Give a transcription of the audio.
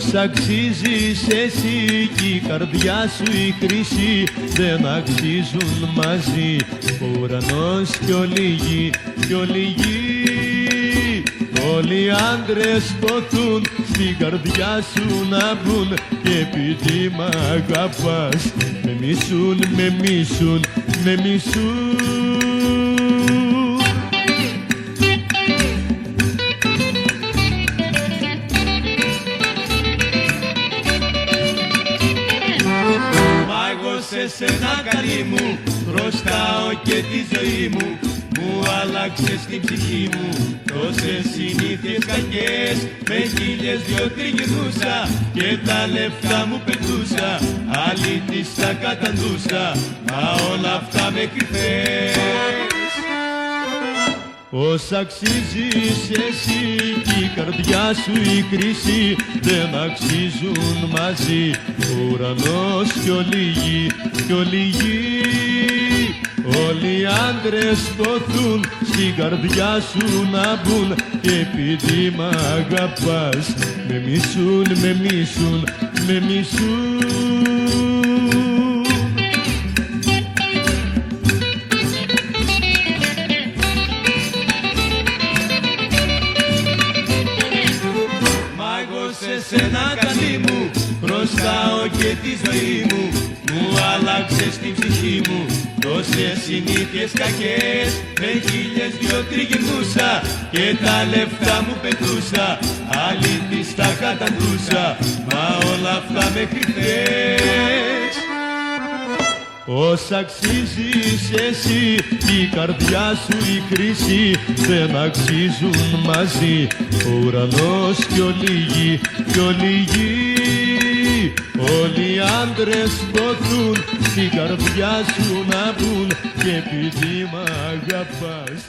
Όσα αξίζεις εσύ κι η καρδιά σου η χρυσή δεν αξίζουν μαζί ο ουρανός κι όλη η γη, κι όλη η γη. Όλοι οι άντρες ποθούν στην καρδιά σου να μπουν και επειδή μ' αγαπάς με μισούν, με μισούν, με μισούν. Σε σένα καλή μου χρωστάω και τη ζωή μου, μου άλλαξες την ψυχή μου. Τόσες συνήθειες κακές με χίλιες δυο τριγυρνούσα και τα λεφτά μου πετούσα, άλλη τις τα καταντούσα, μα όλα αυτά με κρυφές. Όσα αξίζεις εσύ κι η καρδιά σου η χρυσή δεν αξίζουν μαζί ο ουρανός κι όλη η γη, κι όλη η γη. Όλοι οι άντρες ποθούν στην καρδιά σου να μπουν και επειδή μ' αγαπάς με μισούν, με μισούν, με μισούν. Σε σένα καλή μου χρωστάω και τη ζωή μου, μου άλλαξες την ψυχή μου. Τόσες συνήθειες κακές με χίλιες δυο τριγυρνούσα και τα λεφτά μου πετούσα, άλλη τις τα καταντούσα, μα όλα αυτά με κρυφές. Όσα αξίζεις εσύ κι η καρδιά σου η χρυσή δεν αξίζουν μαζί ο ουρανός κι όλη η γη, κι όλη η γη. Όλοι οι άντρες ποθούν στην καρδιά σου να μπουν και επειδή μ' αγαπάς